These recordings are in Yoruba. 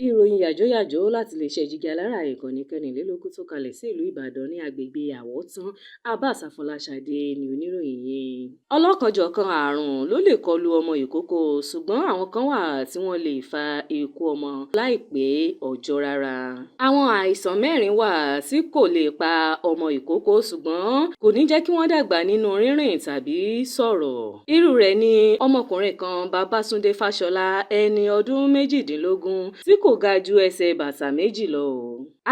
ìròyìn yàjóyàjó láti iléeṣẹ́ Jígí Alára ìkànnì kẹrìnlélógún tó kalẹ̀ sí ìlú Ìbàdàn ní agbègbè Àwọ̀tán. Abbas Afọláṣadé ni oníròyìn yìí. Ọlọ́kanjọ̀kan àrùn ló lè kọlu ọmọ ìkókó, ṣùgbọ́n àwọn kan wà tí wọ́n lè fa ikú ọmọ láìpẹ́ ọjọ́ rárá. Àwọn àìsàn mẹ́rin wà tí kò lè pa ọmọ ìkókó, ṣùgbọ́n kò ní jẹ́ kí wọ́n dàgbà nínú rírìn tàbí sọ̀rọ̀. Irú rẹ̀ ni ọmọkùnrin kan, Babátúndé Fáṣọlá, ẹni ọdún méjìdínlógún, tí kò ga ju ẹsẹ̀ bàtà méjì lọ.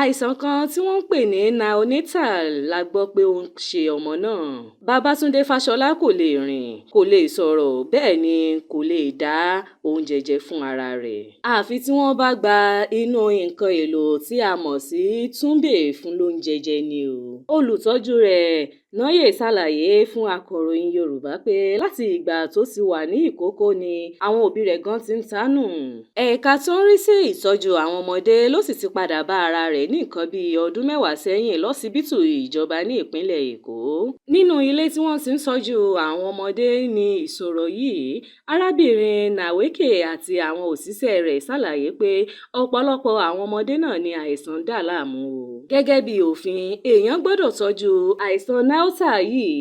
Àìsàn kan tí wọ́n ń pè ní neonatal la gbọ́ pé ó ń ṣe ọmọ náà. Babátúndé Fáṣọlá kò lè rìn, kò lè sọ̀rọ̀, bẹ́ẹ̀ ni kò lè dá oúnjẹ jẹ fún ara rẹ̀. Àfi tí wọ́n bá gba inú nǹkan èlò tí a mọ̀ sí túnbè fún lóúnjẹ jẹ ni o. Olùtọ́jú rẹ̀ Nóyè ṣàlàyé fún akọ̀ròyìn Yorùbá pé láti ìgbà tó ti wà ní ìkókó ni àwọn òbí rẹ̀ gan ti ń tánù. Ẹ̀ka tó ń rí sí ìtọ́jú àwọn ọmọdé ló sì ti padà bá ara rẹ̀ ní nǹkan bíi ọdún 10 sẹ́yìn lọ́sibítù ìjọba ní ìpínlẹ̀ Èkó. Nínú ilé tí wọ́n ti ń tọ́jú àwọn ọmọdé ní ìṣòro yìí, arábìnrin Naweke àti àwọn òṣìṣẹ́ rẹ̀ ṣàlàyé pé ọ̀pọ̀lọpọ̀ àwọn ọmọdé náà ni àìsàn dà láàmú o. Gẹ́gẹ́ bí òfin, èèyàn gbọ́dọ̀ tọ́jú àìsàn náútà yìí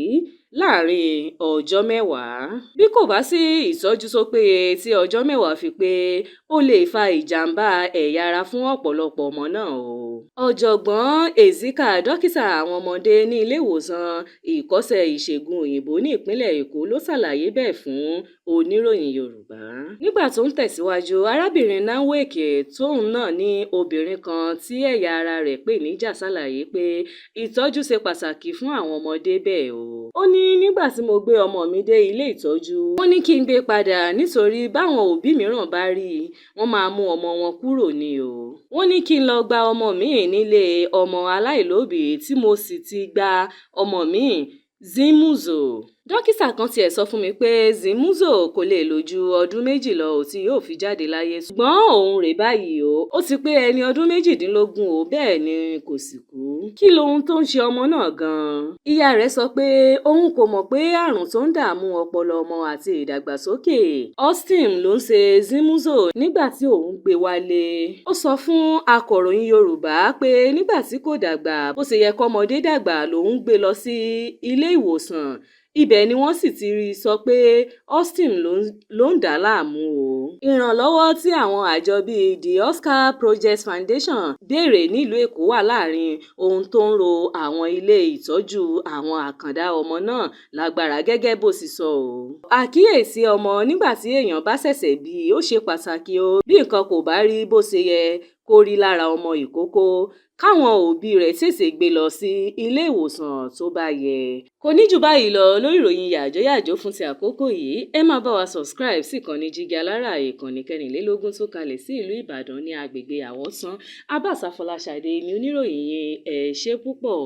láàrin ọjọ́ 10. Bí kò bá sí ìtọ́jú tó péye tí ọjọ́ 10 fi pé, ó lè fa ìjàmbá ẹ̀yà ara fún ọ̀pọ̀lọpọ̀ ọmọ náà o. Ọ̀jọ̀gbọ́n Ezika, dókítà àwọn ọmọdé ní ilé ìwòsàn ìkọ́ṣẹ́ ìṣègùn òyìnbó ní ìpínlẹ̀ Èkó, ló ṣàlàyé bẹ́ẹ̀ fún oníròyìn Yorùbá. Nígbà tó ń tẹ̀síwájú, arábìnrin Naweke tóun náà ní obìnrin kan tí ẹ̀yà ara rẹ̀ pè níjà ṣàlàyé pé ìtọ́jú ṣe pàtàkì fún àwọn ọmọdé bẹ́ẹ̀ o. Ó ní nígbà tí mo gbé ọmọ mi dé ilé ìtọ́jú, wọ́n ní kí n gbé padà nítorí báwọn òbí mìíràn bá rí i, wọ́n máa mú ọmọ wọn kúrò ni o. Wọ́n ní kí n lọ gba ọmọ mi nílé ọmọ aláìlóbìí tí mo sì ti gba ọmọ mi Zimuzo. Dókítà kan tiẹ̀ sọ fún mi pé Zimuzo kò lè lò ju ọdún 2 lọ tí yóò fi jáde láyé, ṣùgbọ́n òun rè báyìí o, ó ti pé ẹni ọdún 18 o, bẹ́ẹ̀ ni kò sì kú. Kí lohun tó ń ṣe ọmọ náà gan-an? Ìyá rẹ̀ sọ pé òun kò mọ̀ pé àrùn tó ń dààmú ọpọlọ ọmọ àti ìdàgbàsókè Austin ló ń ṣe Zimuzo nígbà tí òun gbé wálé. Ó sọ fún akọ̀ròyìn Yorùbá pé nígbà tí kò dàgbà bó ṣe yẹ kọ́mọdé dàgbà lòun gbé lọ sí ilé ìwòsàn. Ibẹ̀ ni wọ́n sì ti rí i sọ pé Austin ló ń dà á láàmú o. Ìrànlọ́wọ́ tí àwọn àjọ bíi The Oscar Project Foundation béèrè nílùú Èkó wà láàrin ohun tó ń ro àwọn ilé ìtọ́jú àwọn àkàndá ọmọ náà lágbára, gẹ́gẹ́ bó sì sọ o. Àkíyèsí ọmọ nígbà tí èèyàn bá ṣẹ̀ṣẹ̀ bí ó ṣe pàtàkì o. Bí nǹkan kò bá rí bó ṣe yẹ kó rí lára ọmọ ìkókó, káwọn òbí rẹ̀ tètè gbé lọ sí ilé ìwòsàn tó bá yẹ. Kò ní jù báyìí lọ lórí ìròyìn yàjóyàjó fún ti àkókò yìí. Ẹ máa bá wa subscribe sí ìkànnì Jígí Alára ìkànnì kẹrìnlélógún tó kalẹ̀ sí ìlú Ìbàdàn ní agbègbè Àwọ̀tán. Abbas Afọláṣadé ni oníròyìn yìí. Ẹ ṣé púpọ̀.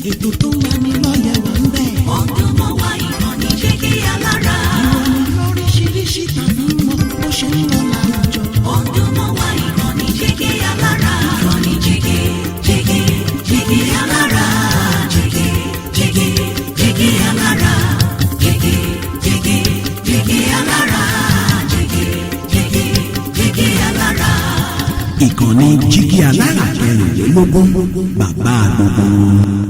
Ètò tó ń lani lọ́yẹ̀ wà ń bẹ̀. Ọdún mọ́ wá ìkànnì Jígí Alára. Ìròyìn lóríṣiríṣi tàbí mọ́ bó ṣe ń lọ láwùjọ. Ọdún mọ́ wá ìkànnì Jígí Alára. Ìkànnì Jígí Alára. Jígí Alára. Jígí Alára. Jígí Alára. Ìkànnì Jígí Alára kẹrìnlélógún, bàbá gbogbo.